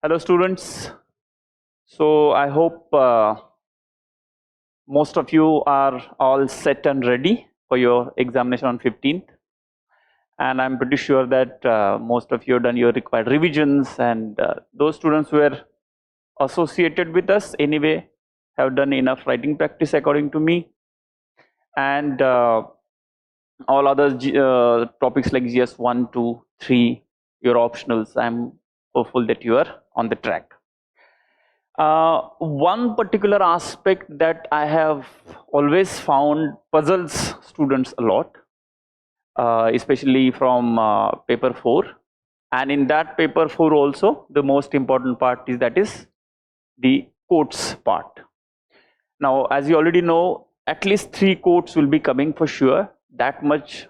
Hello students. So I hope most of you are all set and ready for your examination on 15th, and I'm pretty sure that most of you have done your required revisions, and those students who were associated with us anyway have done enough writing practice according to me, and all other topics like GS1, 2, 3, your optionals. I'm hopeful that you are on the track. One particular aspect that I have always found puzzles students a lot, especially from paper 4, and in that paper 4 also the most important part is the quotes part. Now, as you already know, at least 3 quotes will be coming for sure. That much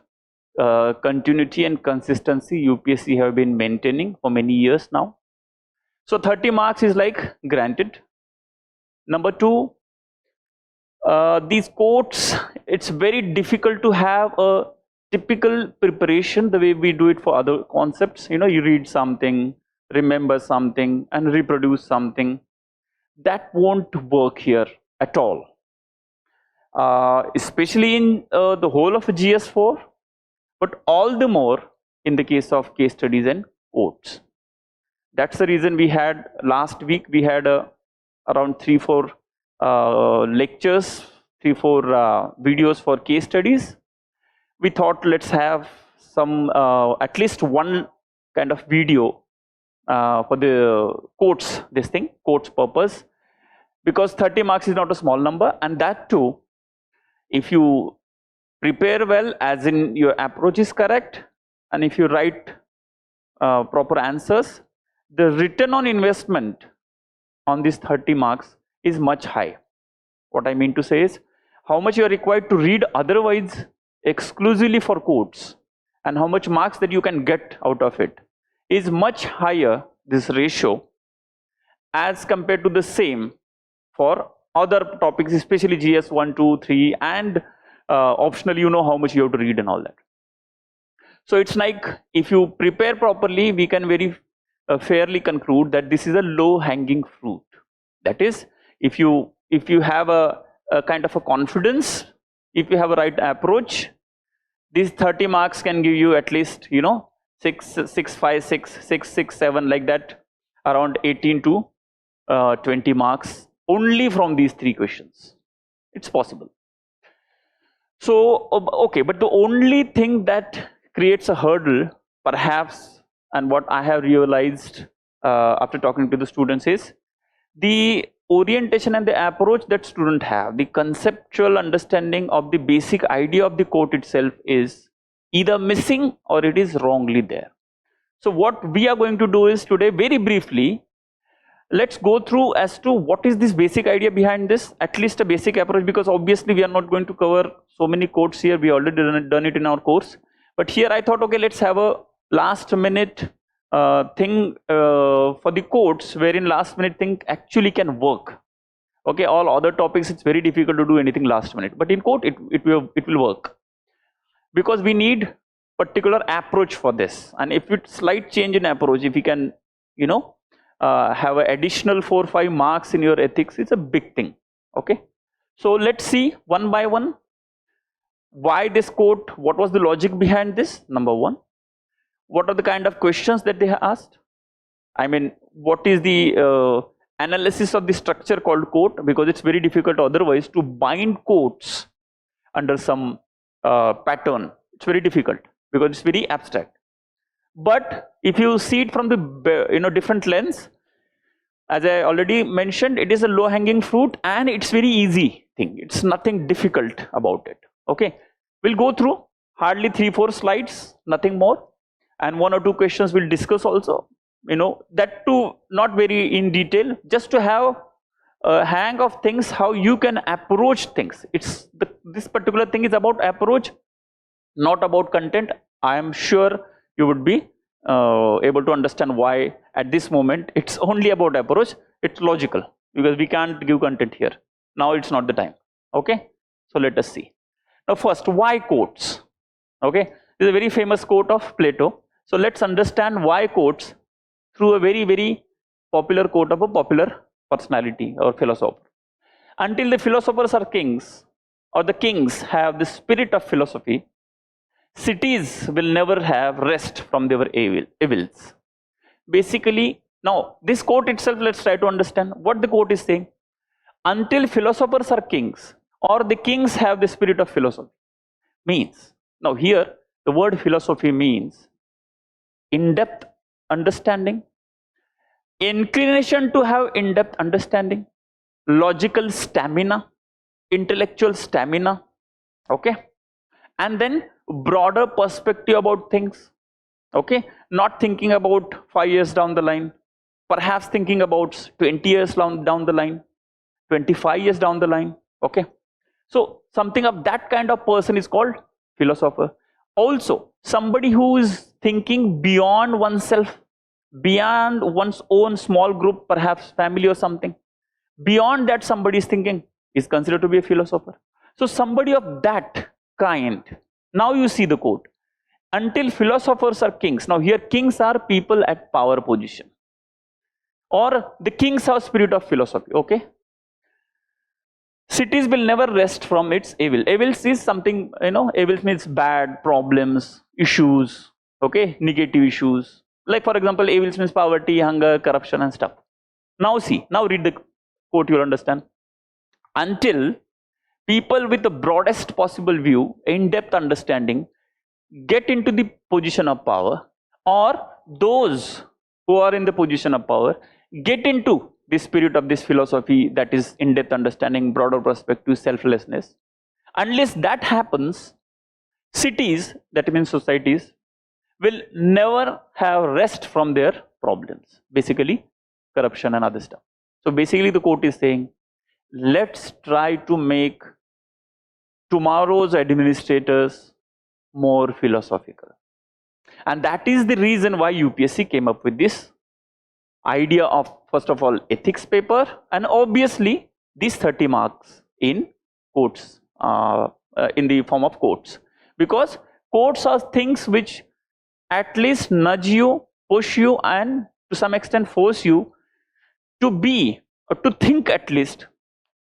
continuity and consistency UPSC have been maintaining for many years now. So 30 marks is like granted. Number 2, these quotes, it's very difficult to have a typical preparation the way we do it for other concepts. You know, you read something, remember something, and reproduce something. That won't work here at all. Especially in the whole of GS4, but all the more in the case of case studies and quotes. That's the reason we had last week, we had around 3-4 lectures, 3-4 videos for case studies. We thought let's have some at least one kind of video for the quotes, quotes purpose, because 30 marks is not a small number, and that too, if you prepare well, as in your approach is correct, and if you write proper answers, the return on investment on these 30 marks is much high. What I mean to say is how much you are required to read otherwise exclusively for quotes, and how much marks that you can get out of it is much higher, this ratio, as compared to the same for other topics, especially GS1, 2, 3, and optional, you know how much you have to read and all that. So it's like if you prepare properly, we can very fairly conclude that this is a low hanging fruit. That is, if you have a kind of a confidence, if you have a right approach, these 30 marks can give you at least, you know, 6, 5, 6, 6, 7, like that, around 18 to 20 marks only from these 3 questions. It's possible. So okay, but the only thing that creates a hurdle perhaps, and what I have realized after talking to the students, is the orientation and the approach that students have. The conceptual understanding of the basic idea of the quote itself is either missing or it is wrongly there. So what we are going to do is today, very briefly, let's go through as to what is this basic idea behind this, at least a basic approach, because obviously we are not going to cover so many quotes here. We already done it in our course, but here I thought, okay, let's have a last minute thing for the quotes, wherein last minute thing actually can work. Okay, all other topics it's very difficult to do anything last minute, but in quote it will work, because we need particular approach for this. And if it's slight change in approach, if you can, you know, have an additional 4-5 marks in your ethics, it's a big thing. Okay, so let's see one by one why this quote, what was the logic behind this. Number 1, what are the kind of questions that they have asked? I mean, what is the analysis of the structure called quote, because it's very difficult otherwise to bind quotes under some pattern. It's very difficult because it's very abstract. But if you see it from the different lens, as I already mentioned, it is a low hanging fruit and it's very easy thing. It's nothing difficult about it. Okay, we'll go through hardly 3-4 slides, nothing more, and 1 or 2 questions we'll discuss also. You know, that too not very in detail, just to have a hang of things, how you can approach things. It's this particular thing is about approach, not about content. I am sure you would be able to understand why at this moment it's only about approach. It's logical because we can't give content here. Now it's not the time. Okay, so let us see. Now first, why quotes? Okay, this is a very famous quote of Plato. So let's understand why quotes through a very popular quote of a popular personality or philosopher. Until the philosophers are kings, or the kings have the spirit of philosophy, cities will never have rest from their evils. Basically, now this quote itself, let's try to understand what the quote is saying. Until philosophers are kings, or the kings have the spirit of philosophy, means, now here the word philosophy means in-depth understanding, inclination to have in-depth understanding, logical stamina, intellectual stamina, okay, and then broader perspective about things, okay, not thinking about 5 years down the line, perhaps thinking about 20 years down the line, 25 years down the line, okay. So something of that kind of person is called philosopher. Also somebody who is thinking beyond oneself, beyond one's own small group, perhaps family or something, beyond that somebody is thinking, is considered to be a philosopher. So somebody of that kind. Now you see the quote, until philosophers are kings. Now here kings are people at power position, or the kings have spirit of philosophy, okay. Cities will never rest from its evil. Evils is something, evils means bad, problems, issues, okay, negative issues. Like for example, evils means poverty, hunger, corruption and stuff. Now see, now read the quote, you'll understand. Until people with the broadest possible view, in-depth understanding, get into the position of power, or those who are in the position of power get into the spirit of this philosophy, that is in-depth understanding, broader perspective, selflessness. Unless that happens, cities, that means societies, will never have rest from their problems, basically corruption and other stuff. So basically the quote is saying, let's try to make tomorrow's administrators more philosophical. And that is the reason why UPSC came up with this idea of, first of all, ethics paper, and obviously these 30 marks in quotes, in the form of quotes, because quotes are things which at least nudge you, push you, and to some extent force you to be, or to think at least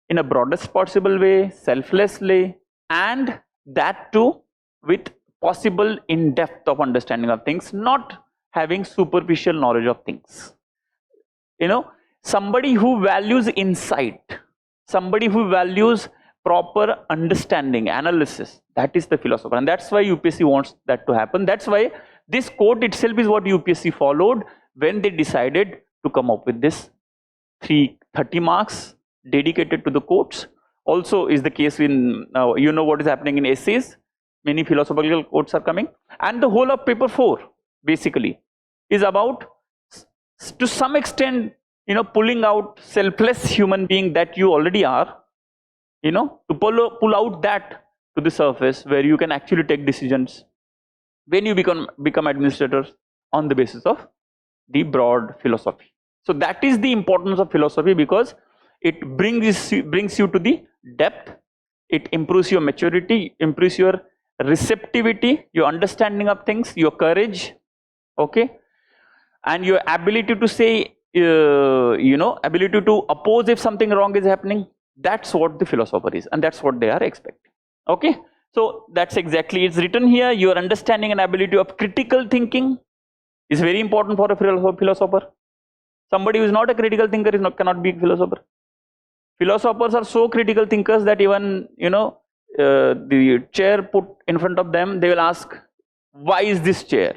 in a broadest possible way, selflessly, and that too with possible in depth of understanding of things, not having superficial knowledge of things. Somebody who values insight, somebody who values proper understanding, analysis, that is the philosopher. And that's why UPSC wants that to happen. That's why this quote itself is what UPSC followed when they decided to come up with this 30 marks dedicated to the quotes. Also is the case in, what is happening in essays, many philosophical quotes are coming. And the whole of paper 4 basically is about, to some extent, pulling out selfless human being that you already are, to pull out that to the surface, where you can actually take decisions when you become administrators on the basis of the broad philosophy. So that is the importance of philosophy, because it brings you to the depth, it improves your maturity, improves your receptivity, your understanding of things, your courage, okay, and your ability to say, ability to oppose if something wrong is happening. That's what the philosopher is, and that's what they are expecting, okay. So that's exactly, it's written here, your understanding and ability of critical thinking is very important for a philosopher. Somebody who is not a critical thinker cannot be a philosopher. Philosophers are so critical thinkers that even, the chair put in front of them, they will ask, why is this chair?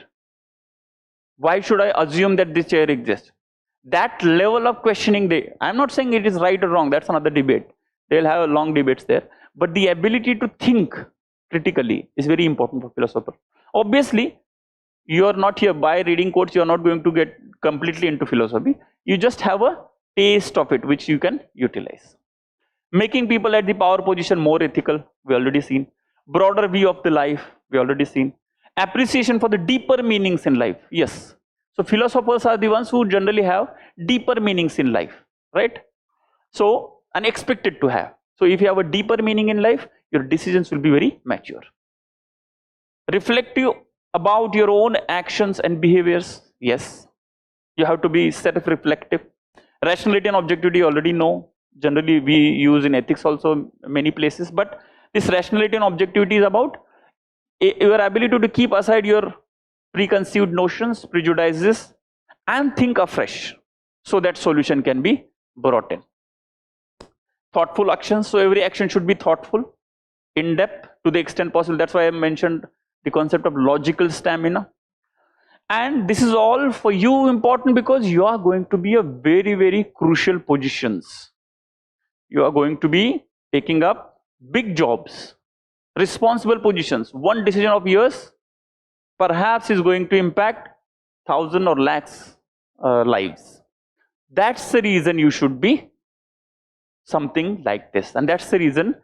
Why should I assume that this chair exists? That level of questioning, I'm not saying it is right or wrong, that's another debate. They'll have long debates there. But the ability to think critically is very important for philosopher. Obviously, you are not here by reading quotes, you are not going to get completely into philosophy. You just have a taste of it, which you can utilize. Making people at the power position more ethical, we already seen. Broader view of the life, we already seen. Appreciation for the deeper meanings in life, yes. So philosophers are the ones who generally have deeper meanings in life, right? So, and expected to have. So if you have a deeper meaning in life, your decisions will be very mature. Reflective about your own actions and behaviors, yes. You have to be self-reflective. Rationality and objectivity you already know. Generally we use in ethics also many places, but this rationality and objectivity is about your ability to keep aside your preconceived notions, prejudices, and think afresh so that solution can be brought in. Thoughtful actions, so every action should be thoughtful, in depth to the extent possible. That's why I mentioned the concept of logical stamina. And this is all for you important because you are going to be a very crucial positions. You are going to be taking up big jobs, responsible positions. One decision of yours perhaps is going to impact thousands or lakhs lives. That's the reason you should be something like this, and that's the reason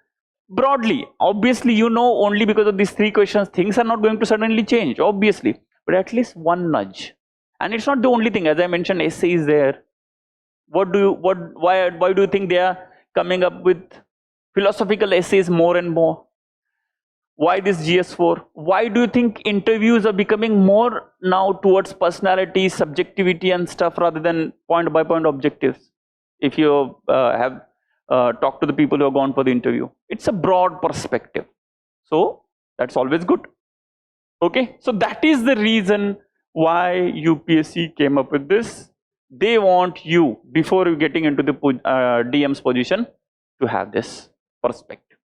broadly. Obviously, you know, only because of these three questions, things are not going to suddenly change, obviously, but at least one nudge. And it's not the only thing. As I mentioned, essay is there. Why do you think they are coming up with philosophical essays more and more? Why this GS4? Why do you think interviews are becoming more now towards personality, subjectivity and stuff rather than point by point objectives? If you have talked to the people who have gone for the interview, it's a broad perspective. So that's always good. Okay, so that is the reason why UPSC came up with this. They want you, before you getting into the DM's position, to have this perspective.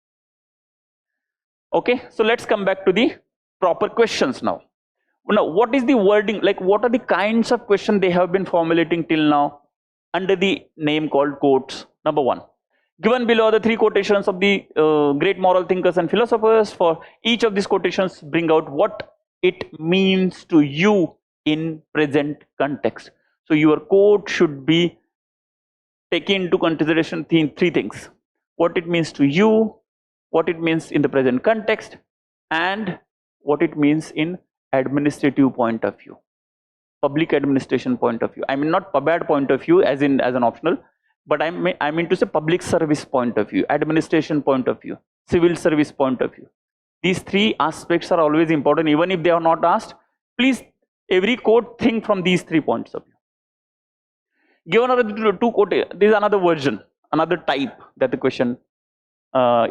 Okay, so let's come back to the proper questions now. Now, what is the wording, like what are the kinds of questions they have been formulating till now under the name called quotes? Number one, given below are the three quotations of the great moral thinkers and philosophers. For each of these quotations, bring out what it means to you in present context. So your quote should be taking into consideration three things: what it means to you, what it means in the present context, and what it means in administrative point of view, public administration point of view. I mean not PubAd point of view as an optional, but I mean to say public service point of view, administration point of view, civil service point of view. These three aspects are always important. Even if they are not asked, please every quote think from these 3 points of view. Given are the two quote, this is another version, another type that the question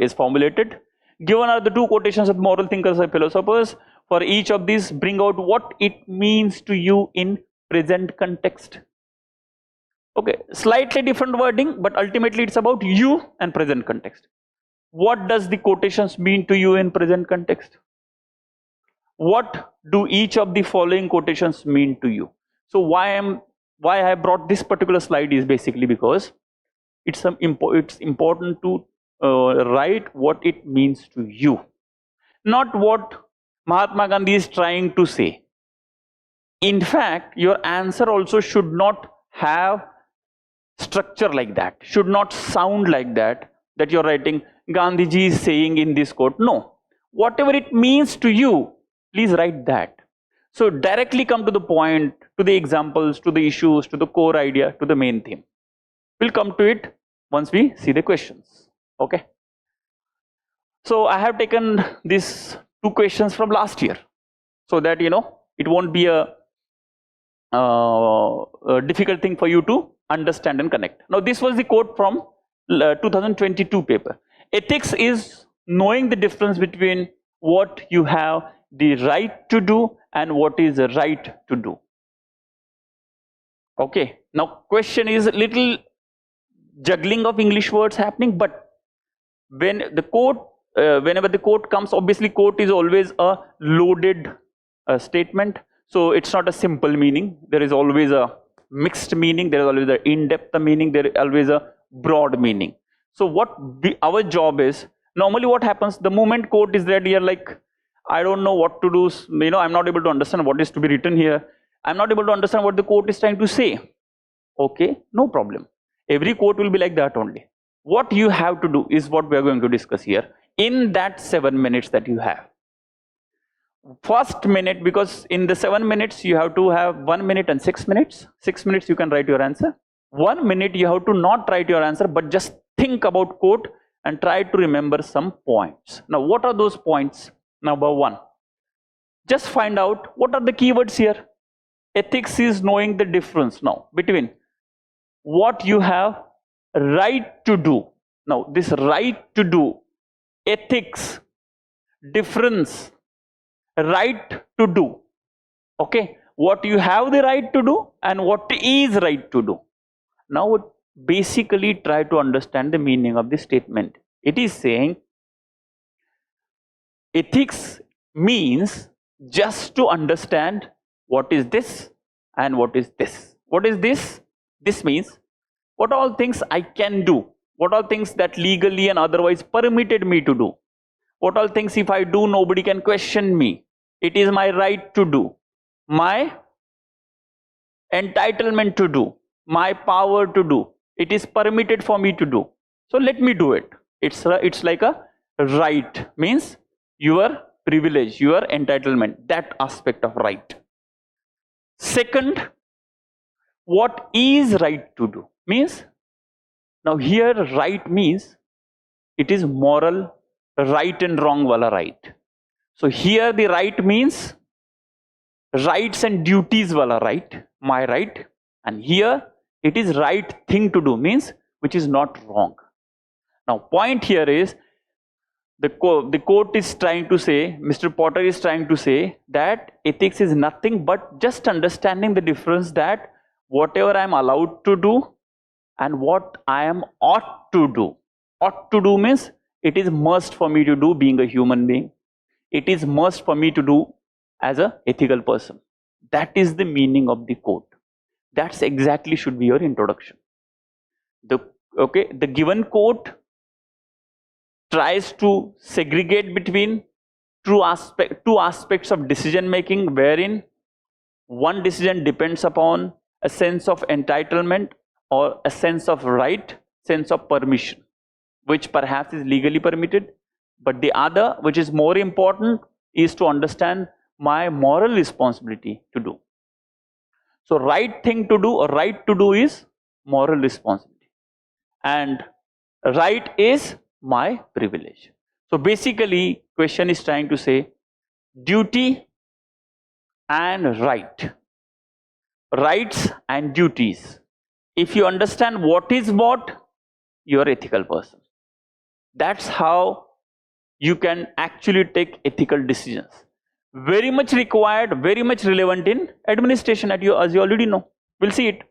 is formulated. Given are the two quotations of moral thinkers and philosophers. For each of these, bring out what it means to you in present context. Okay, slightly different wording, but ultimately it's about you and present context. What does the quotations mean to you in present context? What do each of the following quotations mean to you? So why I brought this particular slide is basically because it's important to write what it means to you, not what Mahatma Gandhi is trying to say. In fact, your answer also should not have structure like that, should not sound like that you're writing Gandhiji is saying in this quote. No, whatever it means to you, please write that. So directly come to the point, to the examples, to the issues, to the core idea, to the main theme. We'll come to it once we see the questions. Okay. So I have taken these 2 questions from last year so that you know it won't be a difficult thing for you to understand and connect. Now this was the quote from 2022 paper. Ethics is knowing the difference between what you have the right to do and what is the right to do. Okay, now question is a little juggling of English words happening, but when the quote whenever the quote comes, obviously quote is always a loaded statement, so it's not a simple meaning. There is always a mixed meaning, there is always an in-depth meaning, there is always a broad meaning. So what our job is, normally what happens, the moment quote is read here, like I don't know what to do, you know, I'm not able to understand what is to be written here, I'm not able to understand what the quote is trying to say. Okay, no problem, every quote will be like that only. What you have to do is what we are going to discuss here in that 7 minutes that you have. First minute, because in the 7 minutes you have to have 1 minute and 6 minutes. 6 minutes you can write your answer. 1 minute you have to not write your answer, but just think about quote and try to remember some points. Now what are those points? Number 1, just find out what are the keywords here. ethics is knowing the difference now between what you have right to do. Now this right to do, ethics, difference, right to do. Okay, what you have the right to do and what is right to do. Now basically try to understand the meaning of this statement. It is saying ethics means just to understand what is this and what is this. What is this? This means what all things I can do, what all things that legally and otherwise permitted me to do, what all things if I do nobody can question me, it is my right to do, my entitlement to do, my power to do, it is permitted for me to do, so let me do it. It's like a right, means your privilege, your entitlement, that aspect of right. Second, what is right to do means, now here right means it is moral, right and wrong wala right. So here the right means rights and duties wala right, my right, and here it is right thing to do, means which is not wrong. Now point here is the court is trying to say, Mr. Potter is trying to say that ethics is nothing but just understanding the difference that whatever I am allowed to do and what I am ought to do. Ought to do means it is must for me to do being a human being. It is must for me to do as an ethical person. That is the meaning of the quote. That's exactly should be your introduction. The given quote tries to segregate between two aspects of decision making, wherein one decision depends upon a sense of entitlement or a sense of right, sense of permission, which perhaps is legally permitted, but the other, which is more important, is to understand my moral responsibility to do. So right thing to do or right to do is moral responsibility, and right is my privilege. So basically question is trying to say duty and right, rights and duties. If you understand what is what, you are an ethical person. That's how you can actually take ethical decisions. Very much required, very much relevant in administration, as you already know. We'll see it.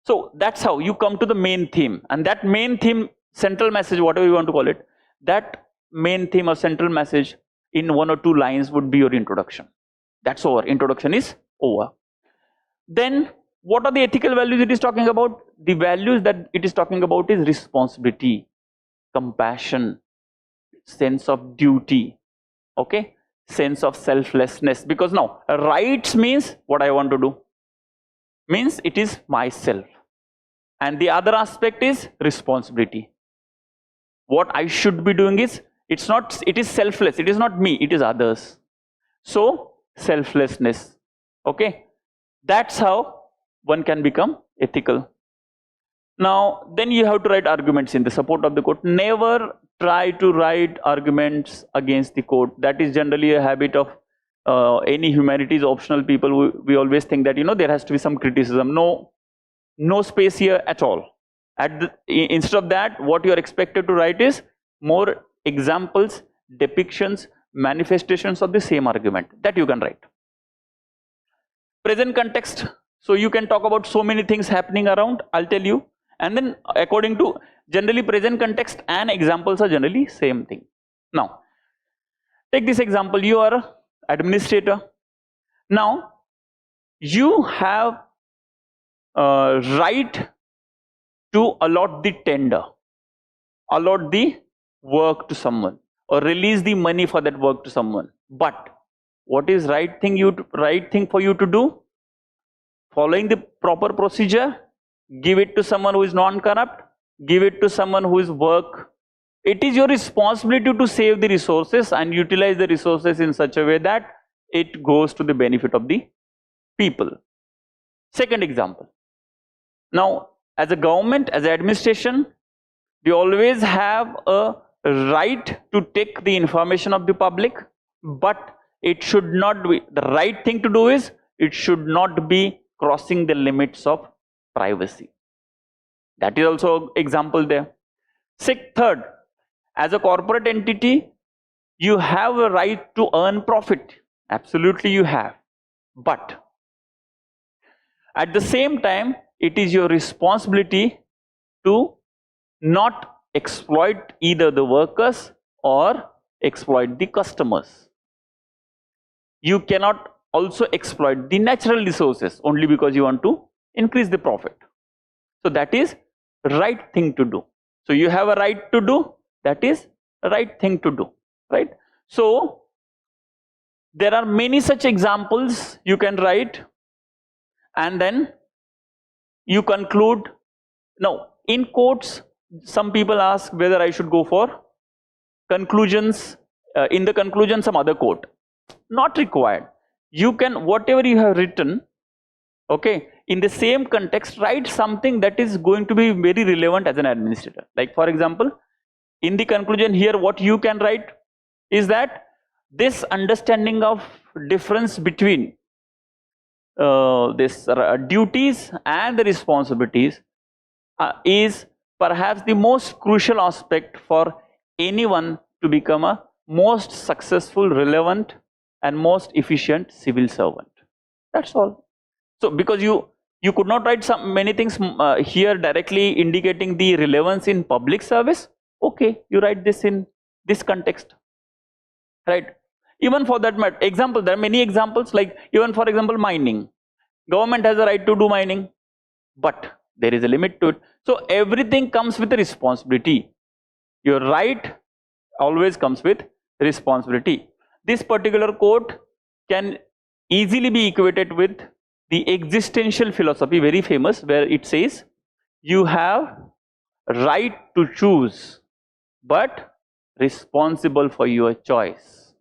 So that's how you come to the main theme, and that main theme, central message, whatever you want to call it, that main theme or central message in 1 or 2 lines would be your introduction. That's over. Introduction is over. Then what are the ethical values it is talking about? The values that it is talking about is responsibility, compassion, sense of duty, okay, sense of selflessness. Because now rights means what I want to do, means it is myself, and the other aspect is responsibility. What I should be doing is, it is selfless, it is not me, it is others. So selflessness, okay, that's how one can become ethical. Now then you have to write arguments in the support of the quote. Never try to write arguments against the quote. That is generally a habit of any humanities optional people. We always think that, you know, there has to be some criticism. No space here at all. Instead of that, what you are expected to write is more examples, depictions, manifestations of the same argument. That you can write. Present context. So you can talk about so many things happening around, I'll tell you. And then according to, generally present context and examples are generally same thing. Now take this example. You are an administrator. Now you have right to allot the tender, allot the work to someone, or release the money for that work to someone. But what is right thing for you to do? Following the proper procedure, give it to someone who is non-corrupt, give it to someone who is work. It is your responsibility to save the resources and utilize the resources in such a way that it goes to the benefit of the people. Second example. Now, as a government, as an administration, we always have a right to take the information of the public, but it should not be, the right thing to do is it should not be crossing the limits of privacy. That is also example there. Third, as a corporate entity, you have a right to earn profit. Absolutely you have. But at the same time, it is your responsibility to not exploit either the workers or exploit the customers. You cannot also exploit the natural resources only because you want to increase the profit. So that is right thing to do. So you have a right to do, that is the right thing to do, right? So there are many such examples you can write, and then you conclude. Now in quotes, some people ask whether I should go for conclusions, in the conclusion some other quote. Not required. You can, whatever you have written, okay, in the same context, write something that is going to be very relevant as an administrator. Like for example, in the conclusion here, what you can write is that this understanding of difference between this duties and the responsibilities is perhaps the most crucial aspect for anyone to become a most successful, relevant and most efficient civil servant. That's all. So because you could not write many things here directly indicating the relevance in public service, okay, you write this in this context, right? Even for that matter, example, there are many examples, like even for example mining. Government has a right to do mining, but there is a limit to it. So everything comes with a responsibility. Your right always comes with responsibility. This particular quote can easily be equated with the existential philosophy, very famous, where it says you have right to choose but responsible for your choice.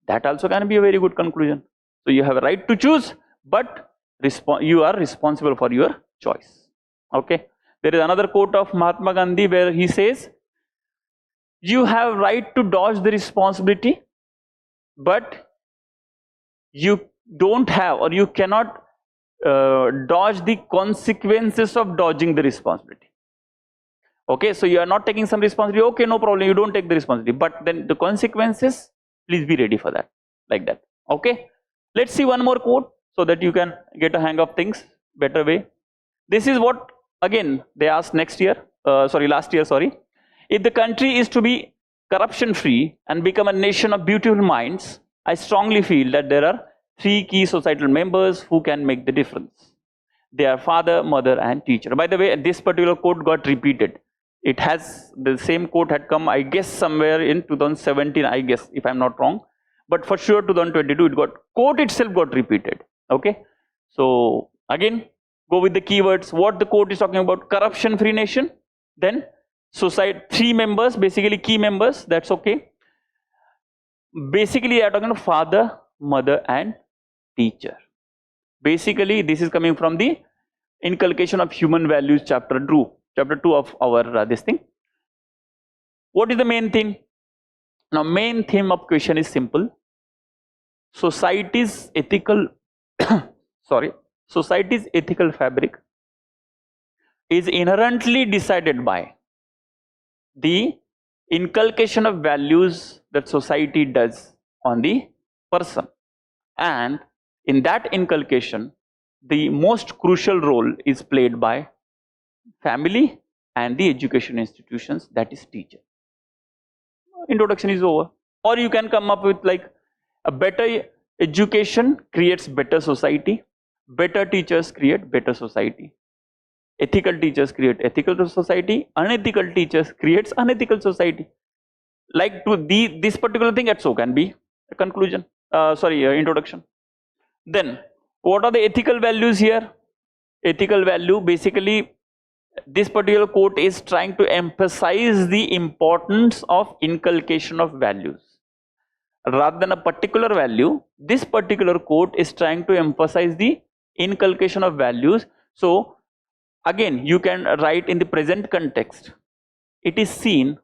That also can be a very good conclusion. So you have a right to choose, but you are responsible for your choice. Okay. There is another quote of Mahatma Gandhi where he says, you have right to dodge the responsibility, but you don't have, or you cannot dodge the consequences of dodging the responsibility. Okay, so you are not taking some responsibility, okay, no problem, you don't take the responsibility, but then the consequences, please be ready for that, like that. Okay, let's see one more quote so that you can get a hang of things better way. This is what again they asked last year, sorry. If the country is to be corruption free and become a nation of beautiful minds, I strongly feel that there are 3 key societal members who can make the difference. They are father, mother and teacher. By the way, this particular quote got repeated. It has, the same quote had come, I guess somewhere in 2017, I guess, if I'm not wrong, but for sure 2022 it got, quote itself got repeated. Okay, so again go with the keywords, what the quote is talking about: corruption free nation, then society, 3 members, basically key members, that's okay. Basically they are talking about father, mother and teacher. Basically this is coming from the inculcation of human values chapter 2 of our this thing. What is the main theme? Now main theme of question is simple. Society's ethical society's ethical fabric is inherently decided by the inculcation of values that society does on the person, and in that inculcation the most crucial role is played by family and the education institutions, that is teacher. Introduction is over. Or you can come up with like, a better education creates better society, better teachers create better society, ethical teachers create ethical society, unethical teachers creates unethical society. Like to this particular thing, that so can be a conclusion, introduction. Then what are the ethical values here? Ethical value, basically this particular quote is trying to emphasize the importance of inculcation of values. Rather than a particular value, this particular quote is trying to emphasize the inculcation of values. So again you can write in the present context, it is seen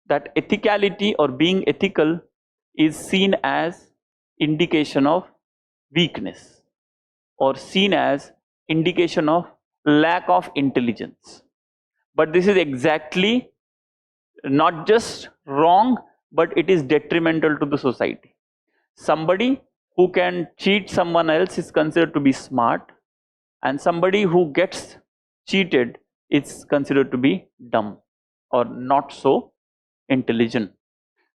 that ethicality or being ethical is seen as indication of weakness. or seen as indication of lack of intelligence. But this is exactly not just wrong, but it is detrimental to the society. Somebody who can cheat someone else is considered to be smart, and somebody who gets cheated is considered to be dumb or not so intelligent.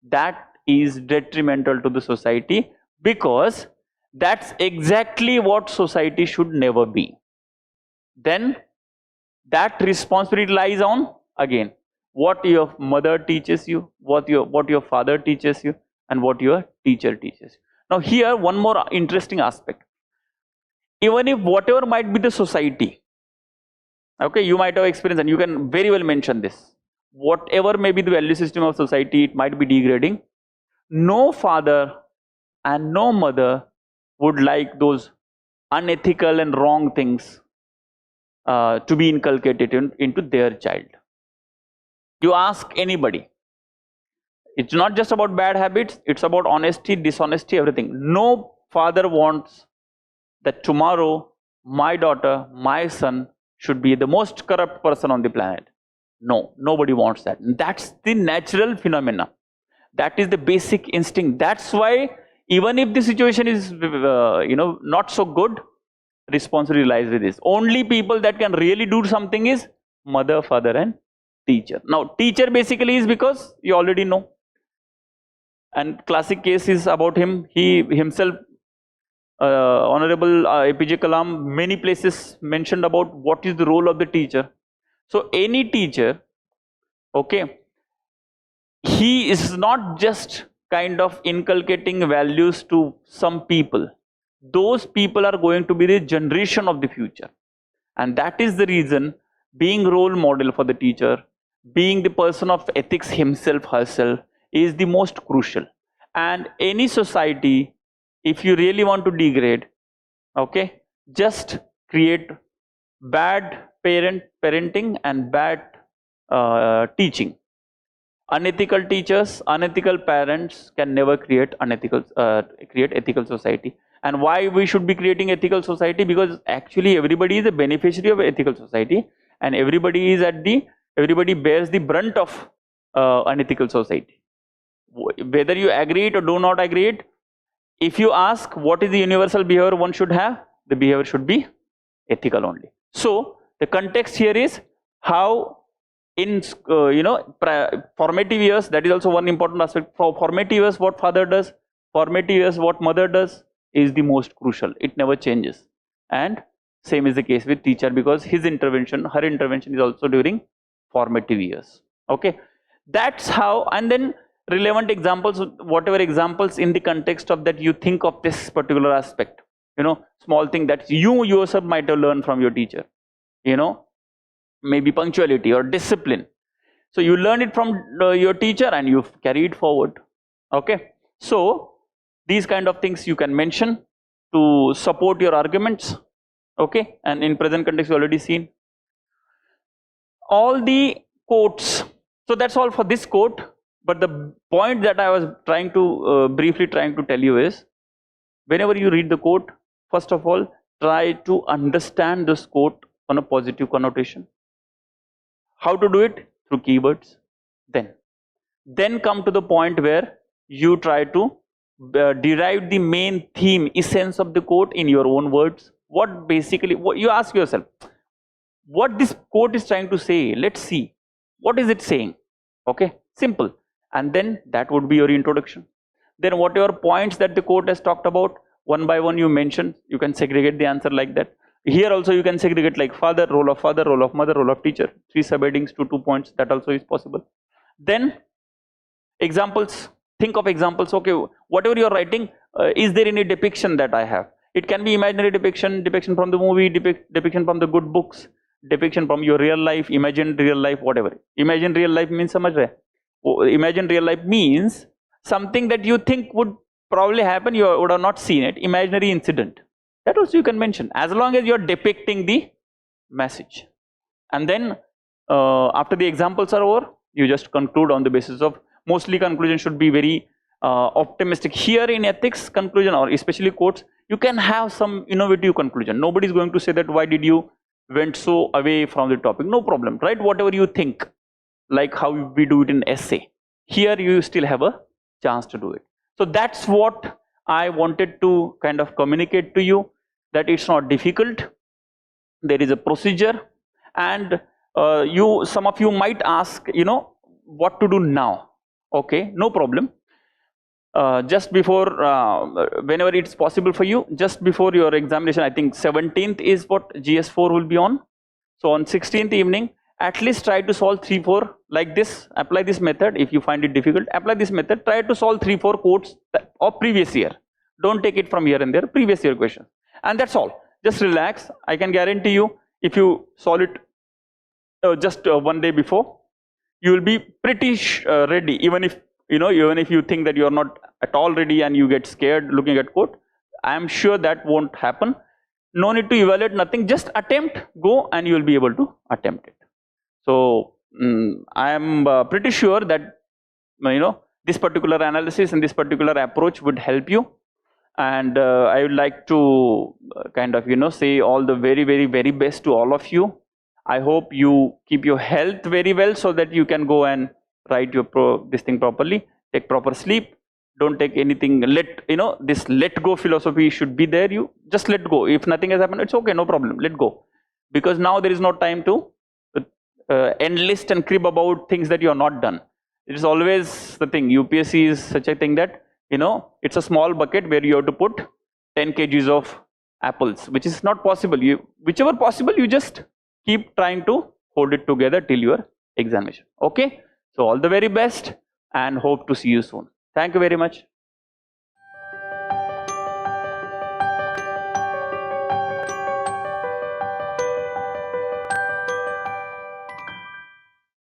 That is detrimental to the society, because that's exactly what society should never be. Then that responsibility lies on, again, what your mother teaches you, what your father teaches you, and what your teacher teaches you. Now here one more interesting aspect. Even if whatever might be the society, okay, you might have experienced, and you can very well mention this, whatever may be the value system of society, it might be degrading. No father and no mother would like those unethical and wrong things to be inculcated into their child. You ask anybody, it's not just about bad habits, it's about honesty, dishonesty, everything. No father wants that tomorrow my daughter, my son should be the most corrupt person on the planet. No, nobody wants that. That's the natural phenomena. That is the basic instinct. That's why even if the situation is not so good, responsibility lies with this. Only people that can really do something is mother, father, and teacher. Now teacher basically is because you already know, and classic case is about him. He himself, Honorable APJ Kalam, many places mentioned about what is the role of the teacher. So any teacher, okay, he is not just kind of inculcating values to some people. Those people are going to be the generation of the future, and that is the reason being role model for the teacher, being the person of ethics himself, herself, is the most crucial. And any society, if you really want to degrade, okay, just create bad parenting and bad teaching. Unethical teachers, unethical parents can never create ethical society. And why we should be creating ethical society? Because actually everybody is a beneficiary of ethical society, and everybody bears the brunt of unethical society. Whether you agree it or do not agree it, if you ask what is the universal behavior one should have, the behavior should be ethical only. So the context here is how in formative years, that is also one important aspect. For formative years, what father does, formative years, what mother does, is the most crucial. It never changes. And same is the case with teacher, because his intervention, her intervention is also during formative years. Okay, that's how. And then relevant examples, whatever examples in the context of that you think of this particular aspect, small thing that you yourself might have learned from your teacher, maybe punctuality or discipline. So you learn it from your teacher and you carry it forward. Okay, so these kind of things you can mention to support your arguments. Okay, and in present context you already seen all the quotes. So that's all for this quote. But the point that I was briefly trying to tell you is, whenever you read the quote, first of all, try to understand this quote on a positive connotation. How to do it? Through keywords. Then come to the point where you try to derive the main theme, essence of the quote in your own words. What you ask yourself, what this quote is trying to say. Let's see, what is it saying? Okay, simple. And then that would be your introduction. Then whatever points that the quote has talked about, one by one you mention. You can segregate the answer like that. Here also you can segregate like father, role of mother, role of teacher, 3 subheadings to 2 points. That also is possible. Then examples, think of examples. Okay, whatever you are writing, is there any depiction that I have? It can be imaginary depiction from the movie, depiction from the good books, depiction from your real life, imagined real life, whatever. Imagined real life means samajh rahe? Imagined real life means something that you think would probably happen, you would have not seen it. Imaginary incident, that also you can mention, as long as you are depicting the message. And then after the examples are over, you just conclude on the basis of, mostly conclusion should be very optimistic. Here in ethics conclusion, or especially quotes, you can have some innovative conclusion. Nobody is going to say that why did you went so away from the topic. No problem, right? Whatever you think, like how we do it in essay, here you still have a chance to do it. So that's what I wanted to kind of communicate to you, that it's not difficult. There is a procedure, and some of you might ask, what to do now. Okay, no problem. Just before, whenever it's possible for you, just before your examination, I think 17th is what GS4 will be on. So on 16th evening, at least try to solve 3-4 like this. Apply this method. If you find it difficult, apply this method. Try to solve 3-4 quotes of previous year. Don't take it from here and there, previous year questions. And that's all. Just relax. I can guarantee you, if you solve it just one day before, you will be pretty ready. Even if you think that you are not at all ready and you get scared looking at code, I am sure that won't happen. No need to evaluate, nothing. Just attempt, go, and you will be able to attempt it. So I am pretty sure that this particular analysis and this particular approach would help you. And I would like to kind of say all the very, very, very best to all of you. I hope you keep your health very well so that you can go and write your this thing properly. Take proper sleep. Don't take anything. This let go philosophy should be there. You just let go. If nothing has happened, it's okay, no problem. Let go, because now there is no time to enlist and crib about things that you are not done. It is always the thing. UPSC is such a thing that it's a small bucket where you have to put 10 kgs of apples, which is not possible. Whichever possible, you just keep trying to hold it together till your examination. Okay. So all the very best, and hope to see you soon. Thank you very much.